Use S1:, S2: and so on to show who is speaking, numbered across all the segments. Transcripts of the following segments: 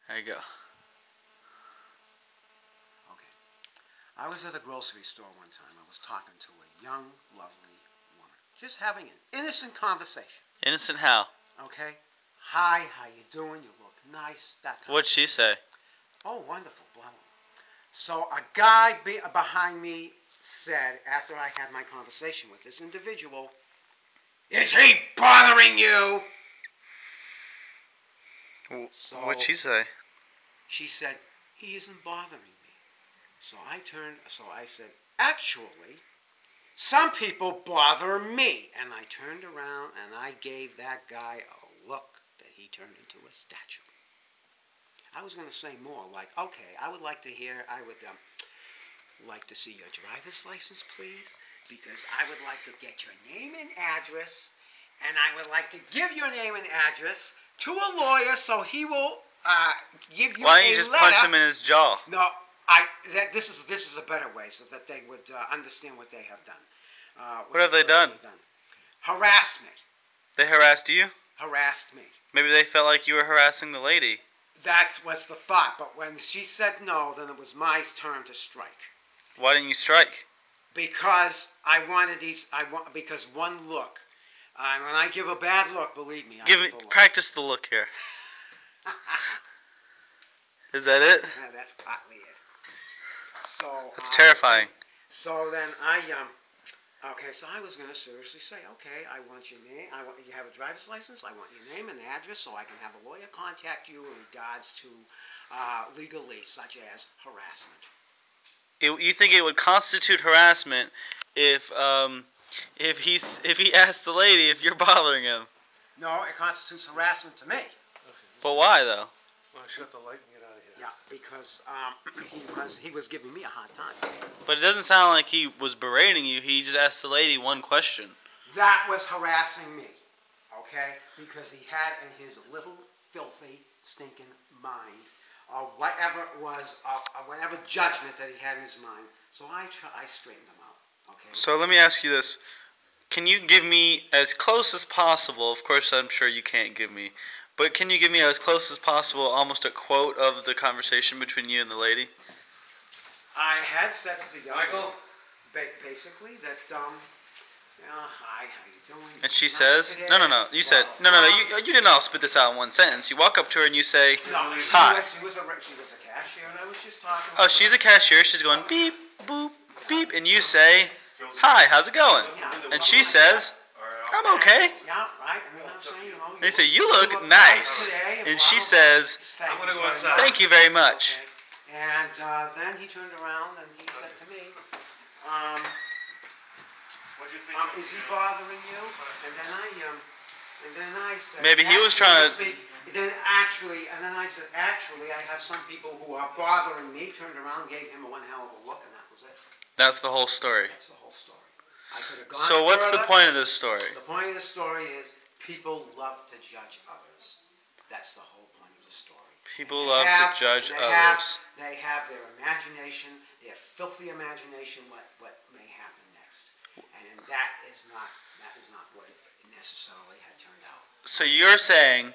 S1: There you go.
S2: Okay. I was at the grocery store one time. I was talking to a young, lovely woman. Just having an innocent conversation.
S1: Innocent how?
S2: Okay? Hi, how you doing? You look nice. That kind
S1: What'd she say?
S2: Oh, wonderful. Blah, blah. So a guy behind me said, after I had my conversation with this individual, "Is he bothering you?" So
S1: What'd she say?
S2: she said, "He isn't bothering me." So I said, "Actually, some people bother me." And I turned around and I gave that guy a look that he turned into a statue. I was going to say more, like, okay, I would like to see your driver's license, please, because I would like to get your name and address, and I would like to give your name and address to a lawyer so he will give you
S1: Why don't you
S2: a
S1: just
S2: letter.
S1: punch him in his jaw?
S2: No, this is a better way so that they would understand what they have done.
S1: What have they done?
S2: Harass me.
S1: They harassed you?
S2: Harassed me.
S1: Maybe they felt like you were harassing the lady.
S2: That was the thought, but when she said no, then it was my turn to strike.
S1: Why didn't you strike?
S2: Because because one look, when I give a bad look, believe me,
S1: Practice the look here. Is that it?
S2: Yeah, that's partly it. So
S1: That's terrifying.
S2: So then okay, so I was going to seriously say, okay, I want your name. You have a driver's license. I want your name and address so I can have a lawyer contact you in regards to legalese, such as harassment.
S1: You think it would constitute harassment if he asked the lady if you're bothering him?
S2: No, it constitutes harassment to me.
S1: But why though?
S3: Well, shut the light and get out of here.
S2: Yeah, because he was giving me a hard time.
S1: But it doesn't sound like he was berating you. He just asked the lady one question.
S2: That was harassing me, okay? Because he had in his little filthy, stinking mind, whatever it was, whatever judgment that he had in his mind. So I straightened him out, okay?
S1: So let me ask you this. Can you give me as close as possible, of course I'm sure you can't give me, but can you give me as close as possible almost a quote of the conversation between you and the lady?
S2: I had said to the young
S3: Michael?
S2: basically that, hi, how you doing?
S1: And she
S2: Nice
S1: says,
S2: today.
S1: no, you said, no, you didn't all spit this out in one sentence. You walk up to her and you say, hi.
S2: She was a cashier, and I was just talking.
S1: Oh, she's a cashier. She's going beep, boop, beep, and you say, hi, how's it going? And she says, I'm okay.
S2: Yeah, right. I'm saying,
S1: They say, you look nice. And she says,
S3: I'm going to go outside.
S1: thank you very much.
S2: Okay. And then he turned around and he said to me,
S3: What do you think?
S2: is he bothering you? And then I said,
S1: Maybe he was trying to.
S2: And then I said, actually, I have some people who are bothering me. Turned around, gave him one hell of a look, and that was it.
S1: That's the whole story.
S2: That's the whole story. I could have gone
S1: So what's the
S2: further.
S1: point of this story?
S2: The point of the story is people love to judge others. That's the whole point of the story.
S1: People love to judge others.
S2: They have their imagination, their filthy imagination, what may happen next. And that is not what it necessarily had turned out.
S1: So you're saying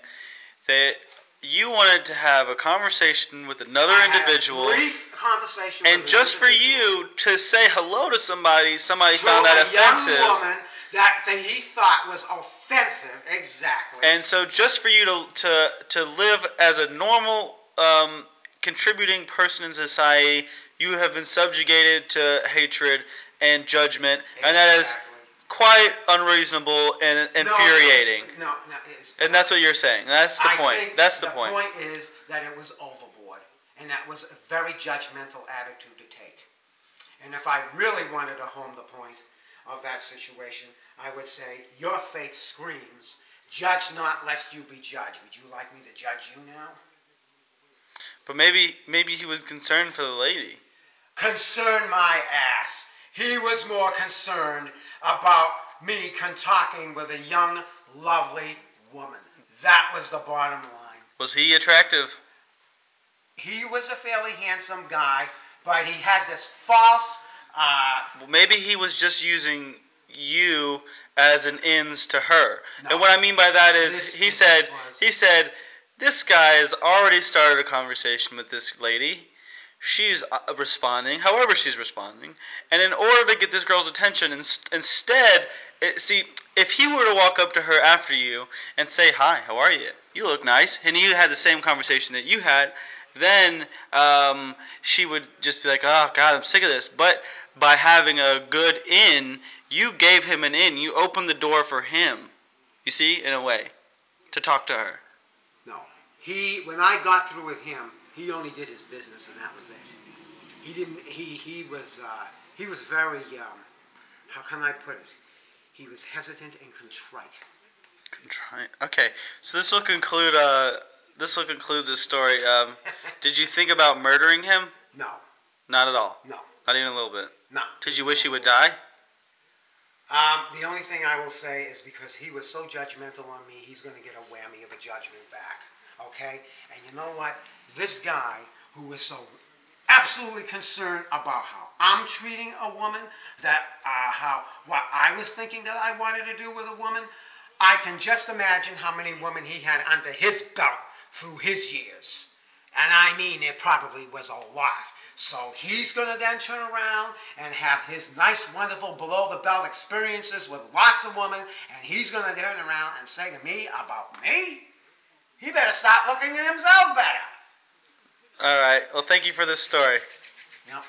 S1: that you wanted to have a conversation with another individual,
S2: A brief conversation
S1: and
S2: with
S1: just
S2: an
S1: for
S2: individual,
S1: you to say hello to somebody
S2: to
S1: found that
S2: a
S1: offensive.
S2: young woman that he thought was offensive, exactly.
S1: And so just for you to live as a normal contributing person in society, you have been subjugated to hatred and judgment, and that is quite unreasonable and infuriating.
S2: No, it is.
S1: And that's what you're saying. That's the point. That's the point.
S2: The point is that it was overboard, and that was a very judgmental attitude to take. And if I really wanted to hone the point of that situation, I would say, your faith screams, judge not lest you be judged. Would you like me to judge you now?
S1: But maybe he was concerned for the lady.
S2: Concern my ass. He was more concerned about me talking with a young, lovely woman. That was the bottom line.
S1: Was he attractive?
S2: He was a fairly handsome guy, but he had this false...
S1: Well, maybe he was just using you as an ins to her.
S2: No.
S1: And what I mean by that is he said, This guy has already started a conversation with this lady. She's responding, however she's responding, and in order to get this girl's attention, instead, see, if he were to walk up to her after you and say, "Hi, how are you? You look nice," and you had the same conversation that you had, then she would just be like, "Oh God, I'm sick of this." But by having a good in, you gave him an in. You opened the door for him. You see, in a way, to talk to her.
S2: No. When I got through with him, he only did his business and that was it. He didn't, he was very, how can I put it? He was hesitant and contrite.
S1: Contrite. Okay, so this will conclude this story. Did you think about murdering him?
S2: No.
S1: Not at all.
S2: No.
S1: Not even a little bit.
S2: No.
S1: Did you wish he would die?
S2: The only thing I will say is because he was so judgmental on me, he's going to get a whammy of a judgment back. Okay? And you know what? This guy who was so absolutely concerned about how I'm treating a woman, what I was thinking that I wanted to do with a woman, I can just imagine how many women he had under his belt through his years. And I mean, it probably was a lot. So he's going to then turn around and have his nice, wonderful, below-the-belt experiences with lots of women, and he's going to turn around and say to me about me, he better start looking at himself better.
S1: All right. Well, thank you for this story.
S2: Yep.